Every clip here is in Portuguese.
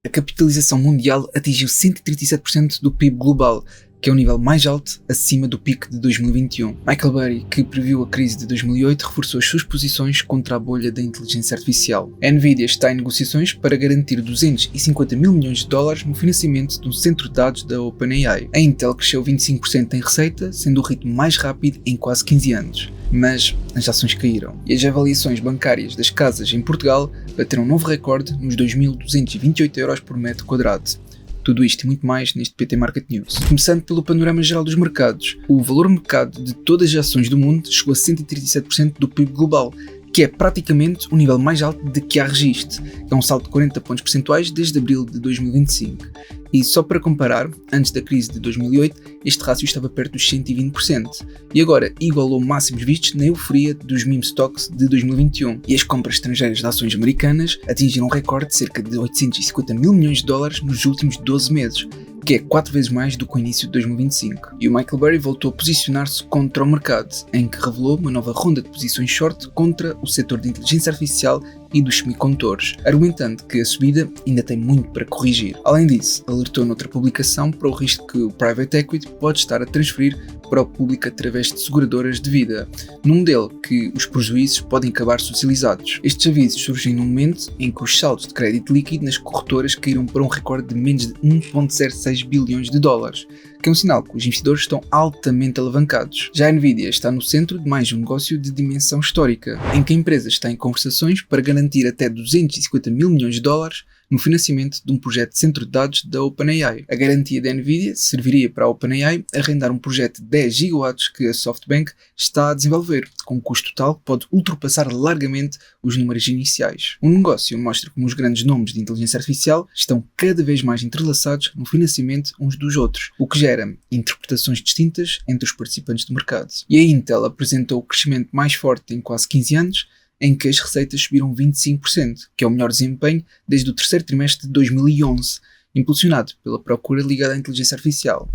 a capitalização mundial atingiu 137% do PIB global, que é o nível mais alto acima do pico de 2021. Michael Burry, que previu a crise de 2008, reforçou as suas posições contra a bolha da inteligência artificial. A Nvidia está em negociações para garantir 250 mil milhões de dólares no financiamento de um centro de dados da OpenAI. A Intel cresceu 25% em receita, sendo o ritmo mais rápido em quase 15 anos. Mas as ações caíram e as avaliações bancárias das casas em Portugal bateram um novo recorde nos 2.228 euros por metro quadrado. Tudo isto e muito mais neste PT Market News. Começando pelo panorama geral dos mercados, o valor mercado de todas as ações do mundo chegou a 137% do PIB global, que é praticamente o nível mais alto de que há registro, que é um salto de 40 pontos percentuais desde abril de 2025. E só para comparar, antes da crise de 2008, este rácio estava perto dos 120%, e agora igualou máximos vistos na euforia dos meme stocks de 2021, e as compras estrangeiras de ações americanas atingiram um recorde de cerca de 850 mil milhões de dólares nos últimos 12 meses, que é 4 vezes mais do que o início de 2025. E o Michael Burry voltou a posicionar-se contra o mercado, em que revelou uma nova ronda de posições short contra o setor de inteligência artificial e dos semicondutores, argumentando que a subida ainda tem muito para corrigir. Além disso, alertou noutra publicação para o risco que o private equity pode estar a transferir para o público através de seguradoras de vida, num modelo que os prejuízos podem acabar socializados. Estes avisos surgem num momento em que os saldos de crédito líquido nas corretoras caíram para um recorde de menos de 1,06 bilhões de dólares, que é um sinal que os investidores estão altamente alavancados. Já a Nvidia está no centro de mais um negócio de dimensão histórica, em que a empresa está em conversações para garantir até 250 mil milhões de dólares no financiamento de um projeto de centro de dados da OpenAI. A garantia da Nvidia serviria para a OpenAI arrendar um projeto de 10 gigawatts que a SoftBank está a desenvolver, com um custo total que pode ultrapassar largamente os números iniciais. O negócio mostra como os grandes nomes de inteligência artificial estão cada vez mais entrelaçados no financiamento uns dos outros, o que gera interpretações distintas entre os participantes do mercado. E a Intel apresentou o crescimento mais forte em quase 15 anos, em que as receitas subiram 25%, que é o melhor desempenho desde o terceiro trimestre de 2011, impulsionado pela procura ligada à inteligência artificial.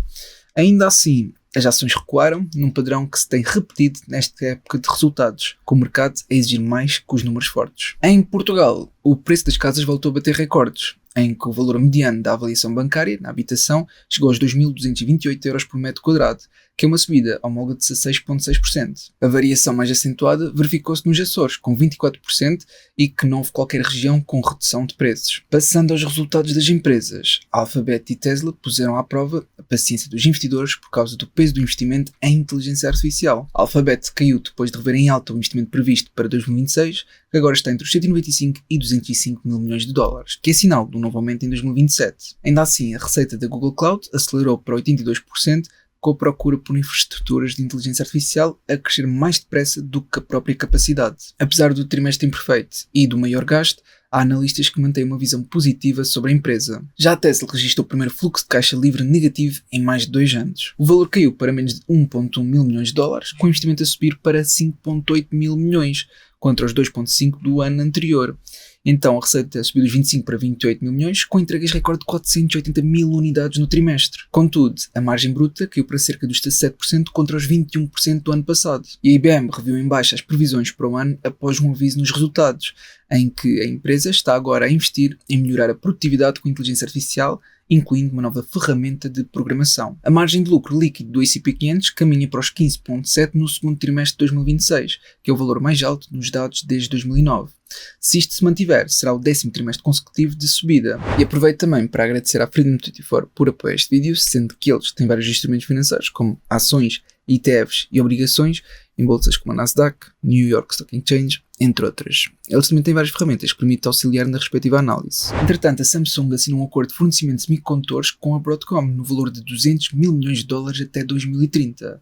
Ainda assim, as ações recuaram num padrão que se tem repetido nesta época de resultados, com o mercado a exigir mais que os números fortes. Em Portugal, o preço das casas voltou a bater recordes, em que o valor mediano da avaliação bancária na habitação chegou aos 2.228 euros por metro quadrado, que é uma subida homóloga de 16,6%. A variação mais acentuada verificou-se nos Açores, com 24%, e que não houve qualquer região com redução de preços. Passando aos resultados das empresas, a Alphabet e Tesla puseram à prova a paciência dos investidores por causa do peso do investimento em inteligência artificial. A Alphabet caiu depois de rever em alta o investimento previsto para 2026, que agora está entre os 195 e 205 mil milhões de dólares, que é sinal de um novo aumento em 2027. Ainda assim, a receita da Google Cloud acelerou para 82%, com a procura por infraestruturas de inteligência artificial a crescer mais depressa do que a própria capacidade. Apesar do trimestre imperfeito e do maior gasto, há analistas que mantêm uma visão positiva sobre a empresa. Já a Tesla registrou o primeiro fluxo de caixa livre negativo em mais de 2 anos. O valor caiu para menos de 1,1 mil milhões de dólares, com o investimento a subir para 5,8 mil milhões, contra os 2,5 do ano anterior. Então a receita subiu dos 25 para 28 mil milhões, com entregas recorde de 480 mil unidades no trimestre. Contudo, a margem bruta caiu para cerca dos 17% contra os 21% do ano passado. E a IBM reviu em baixa as previsões para o ano após um aviso nos resultados, em que a empresa está agora a investir em melhorar a produtividade com inteligência artificial, incluindo uma nova ferramenta de programação. A margem de lucro líquido do S&P 500 caminha para os 15,7% no segundo trimestre de 2026, que é o valor mais alto nos dados desde 2009. Se isto se mantiver, será o 10º trimestre consecutivo de subida. E aproveito também para agradecer à Freedom 24 por apoiar este vídeo, sendo que eles têm vários instrumentos financeiros, como ações, ETFs e obrigações, em bolsas como a Nasdaq, New York Stock Exchange, entre outras. Eles também têm várias ferramentas que permitem auxiliar na respectiva análise. Entretanto, a Samsung assinou um acordo de fornecimento de semicondutores com a Broadcom no valor de 200 mil milhões de dólares até 2030.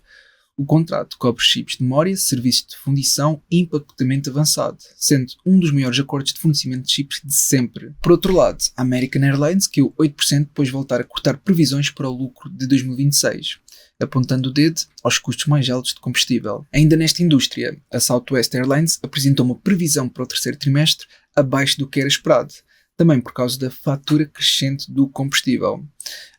O contrato cobre chips de memória, serviços de fundição e empacotamento avançado, sendo um dos maiores acordos de fornecimento de chips de sempre. Por outro lado, a American Airlines caiu 8% depois de voltar a cortar previsões para o lucro de 2026, apontando o dedo aos custos mais altos de combustível. Ainda nesta indústria, a Southwest Airlines apresentou uma previsão para o terceiro trimestre abaixo do que era esperado, também por causa da fatura crescente do combustível.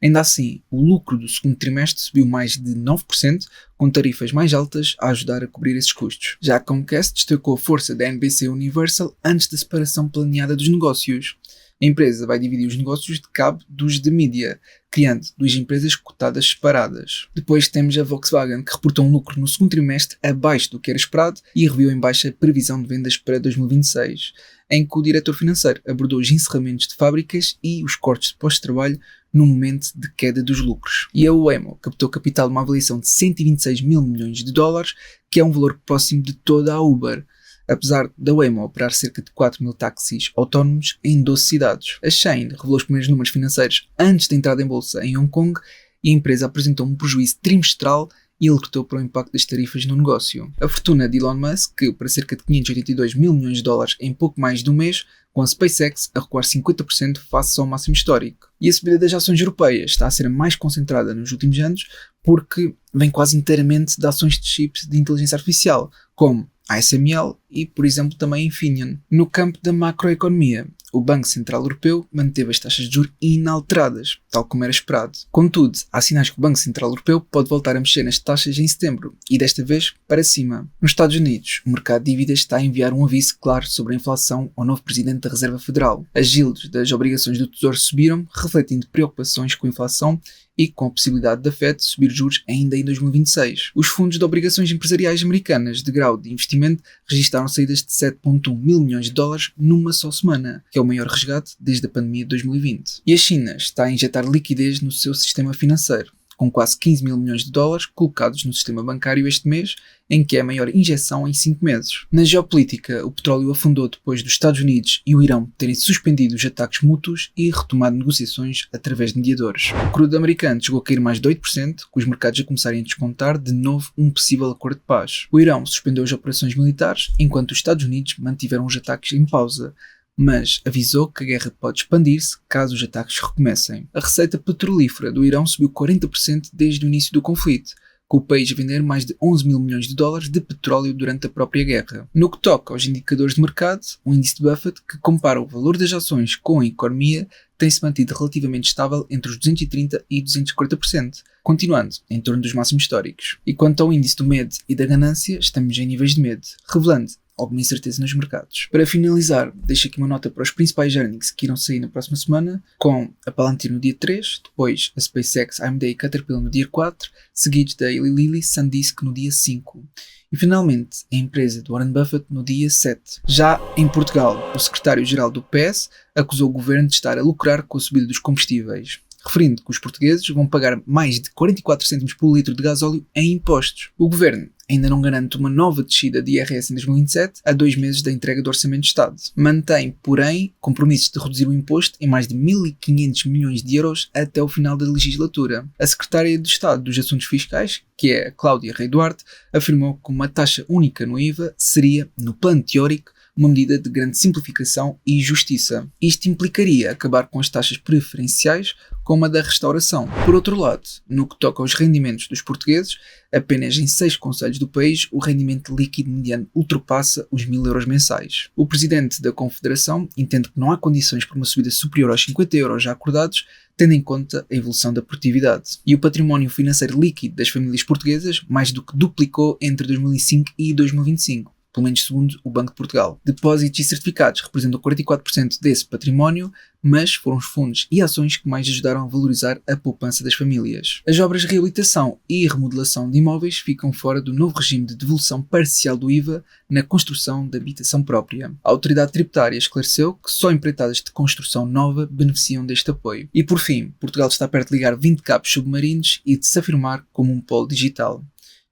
Ainda assim, o lucro do segundo trimestre subiu mais de 9%, com tarifas mais altas a ajudar a cobrir esses custos. Já a Comcast destacou a força da NBC Universal antes da separação planeada dos negócios. A empresa vai dividir os negócios de cabo dos de mídia, criando duas empresas cotadas separadas. Depois temos a Volkswagen, que reportou um lucro no segundo trimestre abaixo do que era esperado e reviu em baixa a previsão de vendas para 2026, em que o diretor financeiro abordou os encerramentos de fábricas e os cortes de postos de trabalho no momento de queda dos lucros. E a Waymo captou capital de uma avaliação de 126 mil milhões de dólares, que é um valor próximo de toda a Uber, apesar da Waymo operar cerca de 4 mil táxis autónomos em 12 cidades. A Shein revelou os primeiros números financeiros antes da entrada em bolsa em Hong Kong e a empresa apresentou um prejuízo trimestral e alertou para o impacto das tarifas no negócio. A fortuna de Elon Musk caiu para cerca de 582 mil milhões de dólares em pouco mais de um mês, com a SpaceX a recuar 50% face ao máximo histórico. E a subida das ações europeias está a ser a mais concentrada nos últimos anos porque vem quase inteiramente de ações de chips de inteligência artificial, como a ASML e, por exemplo, também a Infineon. No campo da macroeconomia, o Banco Central Europeu manteve as taxas de juros inalteradas, tal como era esperado. Contudo, há sinais que o Banco Central Europeu pode voltar a mexer nas taxas em setembro, e desta vez para cima. Nos Estados Unidos, o mercado de dívidas está a enviar um aviso claro sobre a inflação ao novo presidente da Reserva Federal. As yields das obrigações do Tesouro subiram, refletindo preocupações com a inflação e com a possibilidade da Fed subir juros ainda em 2026. Os fundos de obrigações empresariais americanas de grau de investimento registaram saídas de 7,1 mil milhões de dólares numa só semana, que é o maior resgate desde a pandemia de 2020. E a China está a injetar liquidez no seu sistema financeiro, com quase 15 mil milhões de dólares colocados no sistema bancário este mês, em que é a maior injeção em 5 meses. Na geopolítica, o petróleo afundou depois dos Estados Unidos e o Irão terem suspendido os ataques mútuos e retomado negociações através de mediadores. O crudo americano chegou a cair mais de 8%, com os mercados a começarem a descontar de novo um possível acordo de paz. O Irão suspendeu as operações militares, enquanto os Estados Unidos mantiveram os ataques em pausa, mas avisou que a guerra pode expandir-se caso os ataques recomecem. A receita petrolífera do Irão subiu 40% desde o início do conflito, com o país a vender mais de 11 mil milhões de dólares de petróleo durante a própria guerra. No que toca aos indicadores de mercado, o índice de Buffett, que compara o valor das ações com a economia, tem-se mantido relativamente estável entre os 230% e 240%, continuando em torno dos máximos históricos. E quanto ao índice do MED e da ganância, estamos em níveis de medo, revelando alguma incerteza nos mercados. Para finalizar, deixo aqui uma nota para os principais earnings que irão sair na próxima semana, com a Palantir no dia 3, depois a SpaceX, AMD e Caterpillar no dia 4, seguidos da Eli Lilly, SanDisk no dia 5. E finalmente, a empresa de Warren Buffett no dia 7. Já em Portugal, o secretário-geral do PS acusou o governo de estar a lucrar com a subida dos combustíveis, referindo que os portugueses vão pagar mais de 44 cêntimos por litro de gasóleo em impostos. O governo ainda não garante uma nova descida de IRS em 2027, a 2 meses da entrega do Orçamento de Estado. Mantém, porém, compromissos de reduzir o imposto em mais de 1.500 milhões de euros até o final da legislatura. A secretária de Estado dos Assuntos Fiscais, que é a Cláudia Rei Duarte, afirmou que uma taxa única no IVA seria, no plano teórico, uma medida de grande simplificação e justiça. Isto implicaria acabar com as taxas preferenciais, como a da restauração. Por outro lado, no que toca aos rendimentos dos portugueses, apenas em 6 concelhos do país o rendimento líquido mediano ultrapassa os 1.000 euros mensais. O presidente da Confederação entende que não há condições para uma subida superior aos 50 euros já acordados, tendo em conta a evolução da produtividade. E o património financeiro líquido das famílias portuguesas mais do que duplicou entre 2005 e 2025. Pelo menos segundo o Banco de Portugal. Depósitos e certificados representam 44% desse património, mas foram os fundos e ações que mais ajudaram a valorizar a poupança das famílias. As obras de reabilitação e remodelação de imóveis ficam fora do novo regime de devolução parcial do IVA na construção de habitação própria. A autoridade tributária esclareceu que só empreitadas de construção nova beneficiam deste apoio. E por fim, Portugal está perto de ligar 20 cabos submarinos e de se afirmar como um polo digital,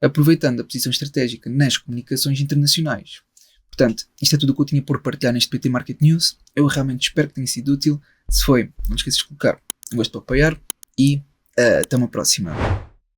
aproveitando a posição estratégica nas comunicações internacionais. Portanto, isto é tudo o que eu tinha por partilhar neste PT Market News. Eu realmente espero que tenha sido útil. Se foi, não esqueças de colocar um gosto para apoiar e até uma próxima.